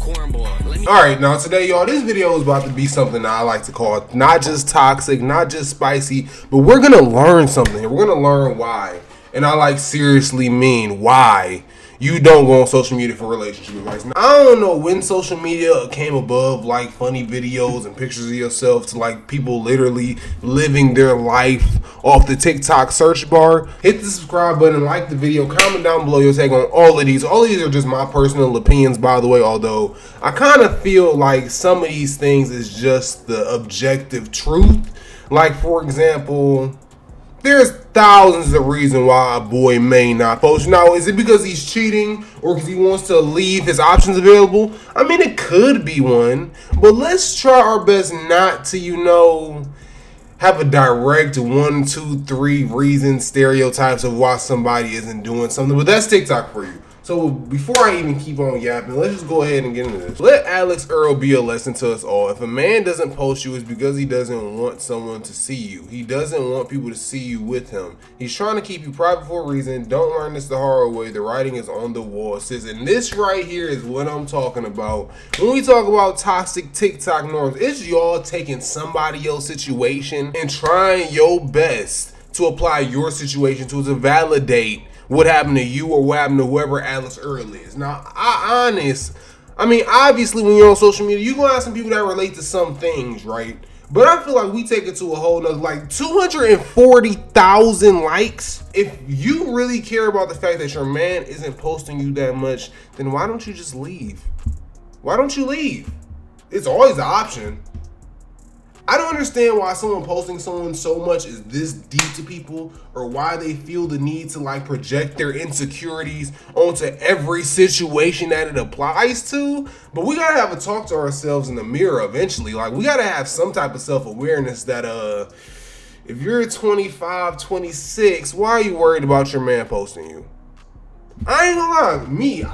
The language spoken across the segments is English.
Alright, now today, y'all, this video is about to be something that I like to call not just toxic, not just spicy, but we're gonna learn something here. We're gonna learn why. And I like seriously mean why you don't go on social media for relationship advice. Now, I don't know when social media came above like funny videos and pictures of yourself to like people literally living their life off the TikTok search bar. Hit the subscribe button, like the video, comment down below your take on all of these. All of these are just my personal opinions, by the way, although I kind of feel like some of these things is just the objective truth. Like, for example, there's thousands of reasons why a boy may not post. Now, is it because he's cheating or because he wants to leave his options available? I mean, it could be one, but let's try our best not to, have a direct 1, 2, 3 reasons, stereotypes of why somebody isn't doing something. But that's TikTok for you. So before I even keep on yapping, let's just go ahead and get into this. Let Alex Earl be a lesson to us all. If a man doesn't post you, it's because he doesn't want someone to see you. He doesn't want people to see you with him. He's trying to keep you private for a reason. Don't learn this the hard way. The writing is on the wall, sis. And this right here is what I'm talking about. When we talk about toxic TikTok norms, it's y'all taking somebody else's situation and trying your best to apply your situation to validate what happened to you or what happened to whoever Alex Earl is. Now, obviously when you're on social media, you're gonna have some people that relate to some things, right? But I feel like we take it to a whole nother, like 240,000 likes. If you really care about the fact that your man isn't posting you that much, then why don't you just leave? Why don't you leave? It's always an option. I don't understand why someone posting someone so much is this deep to people, or why they feel the need to like project their insecurities onto every situation that it applies to. But we gotta have a talk to ourselves in the mirror eventually. Like, we gotta have some type of self-awareness that if you're 25, 26, why are you worried about your man posting you? I ain't gonna lie,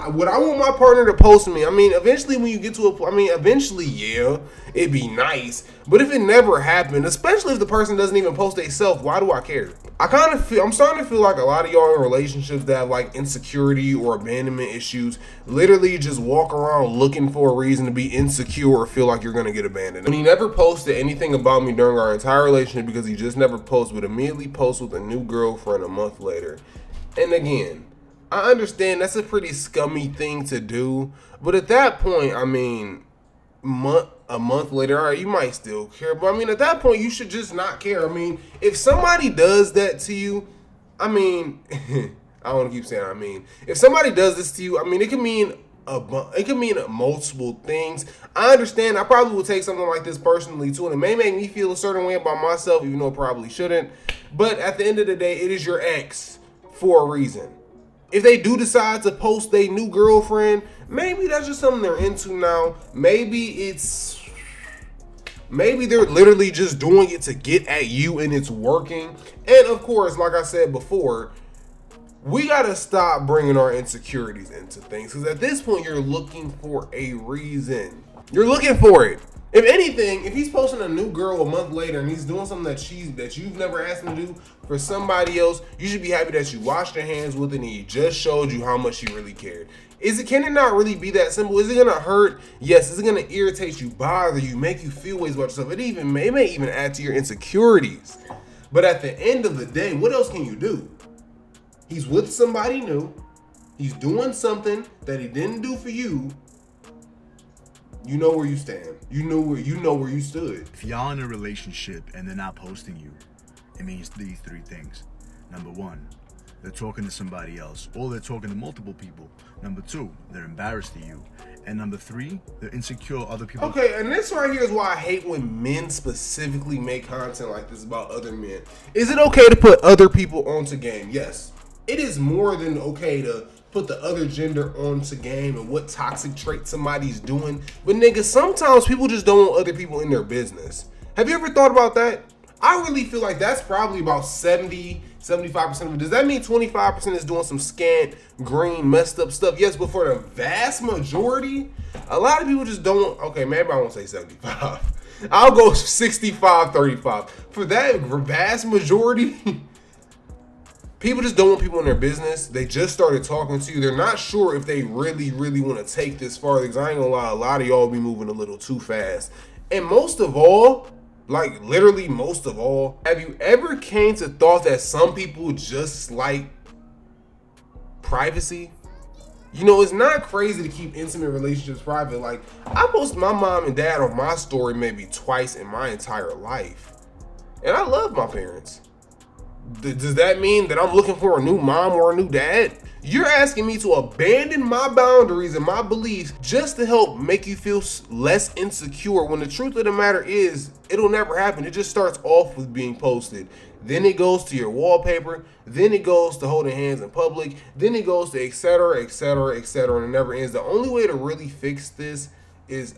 would I want my partner to post me? I mean, eventually when you get to eventually, yeah, it'd be nice. But if it never happened, especially if the person doesn't even post themselves, why do I care? I'm starting to feel like a lot of y'all in relationships that have like insecurity or abandonment issues literally just walk around looking for a reason to be insecure or feel like you're gonna get abandoned. When he never posted anything about me during our entire relationship because he just never posted, would immediately post with a new girlfriend a month later. And again, I understand that's a pretty scummy thing to do, but at that point, I mean, a month later, all right, you might still care, but I mean, at that point, you should just not care. I mean, if somebody does that to you, I mean, I don't want to keep saying if somebody does this to you, I mean, it can mean multiple things. I understand. I probably would take something like this personally too, and it may make me feel a certain way about myself, even though it probably shouldn't. But at the end of the day, it is your ex for a reason. If they do decide to post their new girlfriend, maybe that's just something they're into now. Maybe they're literally just doing it to get at you and it's working. And of course, like I said before, we gotta stop bringing our insecurities into things, because at this point, you're looking for a reason. You're looking for it. If anything, if he's posting a new girl a month later and he's doing something that you've never asked him to do for somebody else, you should be happy that you washed your hands with it and he just showed you how much he really cared. Can it not really be that simple? Is it gonna hurt? Yes. Is it gonna irritate you, bother you, make you feel ways about yourself? It may even add to your insecurities. But at the end of the day, what else can you do? He's with somebody new. He's doing something that he didn't do for you. You know where you stand. You know where you stood. If y'all in a relationship and they're not posting you, it means these 3 things. Number 1, they're talking to somebody else, or they're talking to multiple people. Number 2, they're embarrassed of you. And number 3, they're insecure other people. Okay, and this right here is why I hate when men specifically make content like this about other men. Is it okay to put other people onto game? Yes. It is more than okay to put the other gender onto game and what toxic trait somebody's doing. But nigga, sometimes people just don't want other people in their business. Have you ever thought about that? I really feel like that's probably about 75% of it. Does that mean 25% is doing some scant, green, messed up stuff? Yes, but for the vast majority, a lot of people just don't. Okay, maybe I won't say 75. I'll go 65, 35. For that vast majority, People just don't want people in their business. They just started talking to you. They're not sure if they really, really want to take this far. Because I ain't gonna lie, a lot of y'all be moving a little too fast. And most of all, like literally most of all, have you ever came to thought that some people just like privacy? You know, it's not crazy to keep intimate relationships private. Like, I post my mom and dad on my story maybe twice in my entire life. And I love my parents. Does that mean that I'm looking for a new mom or a new dad? You're asking me to abandon my boundaries and my beliefs just to help make you feel less insecure, when the truth of the matter is, it'll never happen. It just starts off with being posted. Then it goes to your wallpaper. Then it goes to holding hands in public. Then it goes to etc., etc., etc., and it never ends. The only way to really fix this is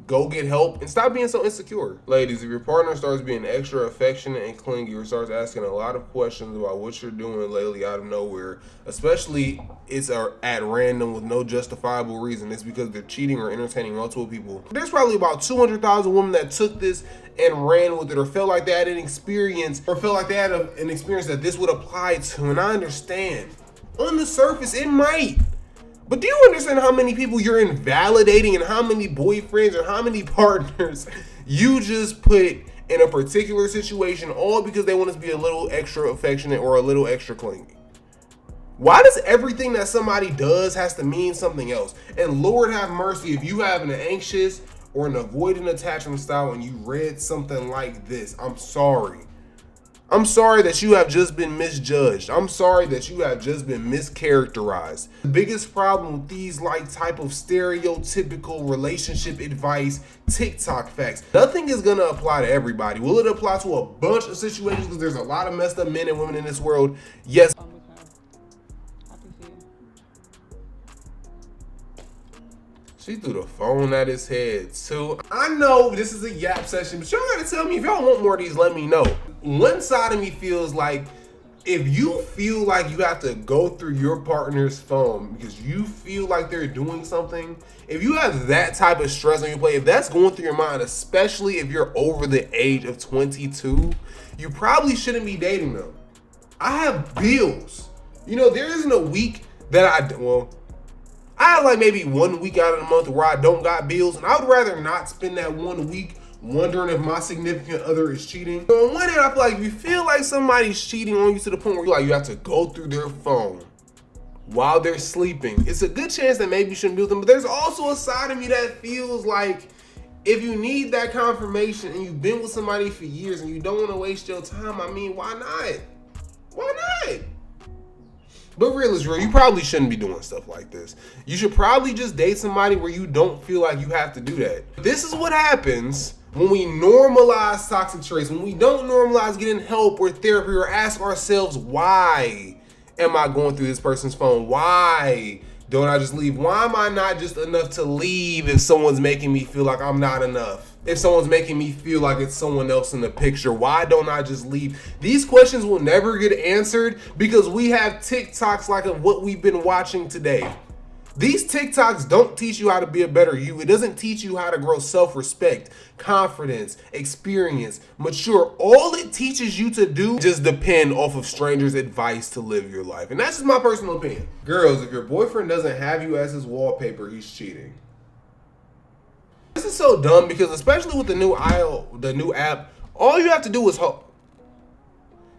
go get help and stop being so insecure. Ladies, if your partner starts being extra affectionate and clingy, or starts asking a lot of questions about what you're doing lately out of nowhere, especially it's at random with no justifiable reason, it's because they're cheating or entertaining multiple people. There's probably about 200,000 women that took this and ran with it, or felt like they had an experience, or felt like they had an experience that this would apply to. And I understand, on the surface, it might. But do you understand how many people you're invalidating, and how many boyfriends or how many partners you just put in a particular situation, all because they want us to be a little extra affectionate or a little extra clingy? Why does everything that somebody does has to mean something else? And Lord have mercy, if you have an anxious or an avoidant attachment style and you read something like this, I'm sorry. I'm sorry that you have just been misjudged. I'm sorry that you have just been mischaracterized. The biggest problem with these type of stereotypical relationship advice, TikTok facts, nothing is gonna apply to everybody. Will it apply to a bunch of situations because there's a lot of messed up men and women in this world? Yes. She threw the phone at his head too. I know this is a yap session, but y'all gotta tell me if y'all want more of these, let me know. One side of me feels like if you feel like you have to go through your partner's phone because you feel like they're doing something, if you have that type of stress on your plate, if that's going through your mind, especially if you're over the age of 22, you probably shouldn't be dating them. I have bills. You know, there isn't a week that I have like maybe 1 week out of the month where I don't got bills, and I would rather not spend that 1 week wondering if my significant other is cheating. So on one hand, I feel like if you feel like somebody's cheating on you to the point where you have to go through their phone while they're sleeping, it's a good chance that maybe you shouldn't be with them. But there's also a side of me that feels like if you need that confirmation and you've been with somebody for years and you don't want to waste your time, I mean, why not? Why not? But real is real, you probably shouldn't be doing stuff like this. You should probably just date somebody where you don't feel like you have to do that. This is what happens when we normalize toxic traits, when we don't normalize getting help or therapy, or ask ourselves, why am I going through this person's phone? Why don't I just leave? Why am I not just enough to leave if someone's making me feel like I'm not enough? If someone's making me feel like it's someone else in the picture, why don't I just leave? These questions will never get answered because we have TikToks like of what we've been watching today. These TikToks don't teach you how to be a better you. It doesn't teach you how to grow self-respect, confidence, experience, mature. All it teaches you to do is just depend off of strangers' advice to live your life. And that's just my personal opinion. Girls, if your boyfriend doesn't have you as his wallpaper, he's cheating. This is so dumb because especially with the new app, all you have to do is hold.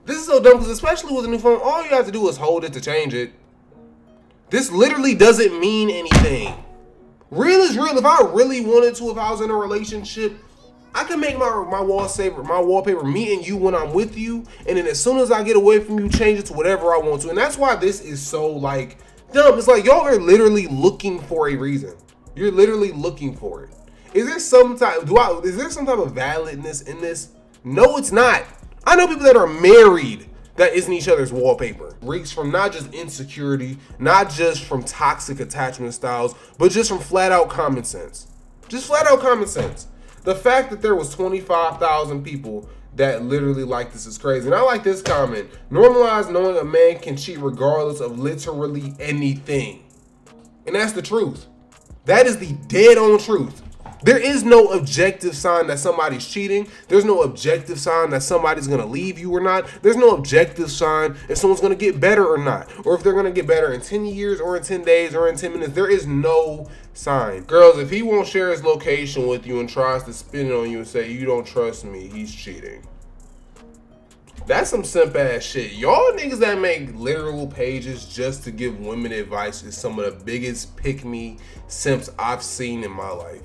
This is so dumb because especially with the new phone, all you have to do is hold it to change it. This literally doesn't mean anything. Real is real. If I really wanted to, if I was in a relationship, I can make my wallpaper me and you when I'm with you, and then as soon as I get away from you, change it to whatever I want to. And that's why this is so dumb. It's like y'all are literally looking for a reason. You're literally looking for it. Is there some type of validness in this? No, it's not. I know people that are married that isn't each other's wallpaper. Reeks from not just insecurity, not just from toxic attachment styles, but just from flat out common sense. Just flat out common sense. The fact that there was 25,000 people that literally like this is crazy. And I like this comment. Normalize knowing a man can cheat regardless of literally anything. And that's the truth. That is the dead on truth. There is no objective sign that somebody's cheating. There's no objective sign that somebody's going to leave you or not. There's no objective sign if someone's going to get better or not. Or if they're going to get better in 10 years or in 10 days or in 10 minutes. There is no sign. Girls, if he won't share his location with you and tries to spin it on you and say, you don't trust me, he's cheating. That's some simp ass shit. Y'all niggas that make literal pages just to give women advice is some of the biggest pick-me simps I've seen in my life.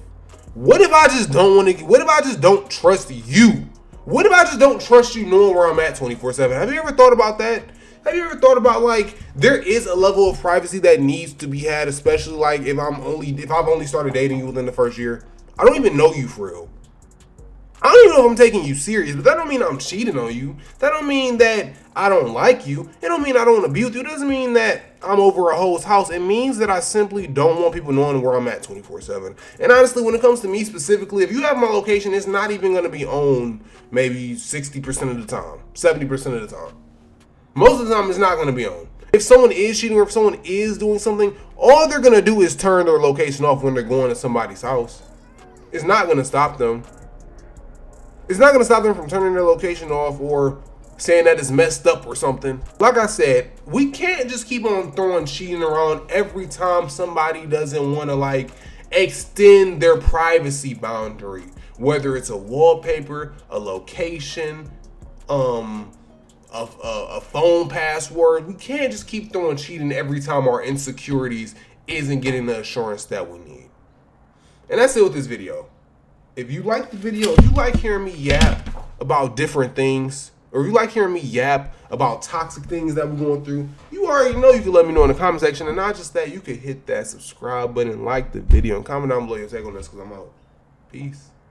What if I just don't want to? What if I just don't trust you? What if I just don't trust you knowing where I'm at 24/7? Have you ever thought about that? Have you ever thought about, like, there is a level of privacy that needs to be had, especially like if I've only started dating you within the first year? I don't even know you for real. I don't even know if I'm taking you serious, but that don't mean I'm cheating on you. That don't mean that I don't like you. It don't mean I don't want to be with you. It doesn't mean that I'm over a hoe's house. It means that I simply don't want people knowing where I'm at 24/7. And honestly, when it comes to me specifically, if you have my location, it's not even going to be on maybe 60% of the time, 70% of the time. Most of the time, it's not going to be on. If someone is cheating or if someone is doing something, all they're going to do is turn their location off when they're going to somebody's house. It's not going to stop them. It's not going to stop them from turning their location off or saying that it's messed up or something. Like I said, we can't just keep on throwing cheating around every time somebody doesn't want to, like, extend their privacy boundary. Whether it's a wallpaper, a location, a phone password. We can't just keep throwing cheating every time our insecurities isn't getting the assurance that we need. And that's it with this video. If you like the video, if you like hearing me yap about different things, or if you like hearing me yap about toxic things that we're going through, you already know you can let me know in the comment section. And not just that, you can hit that subscribe button, like the video, and comment down below your take on this, because I'm out. Peace.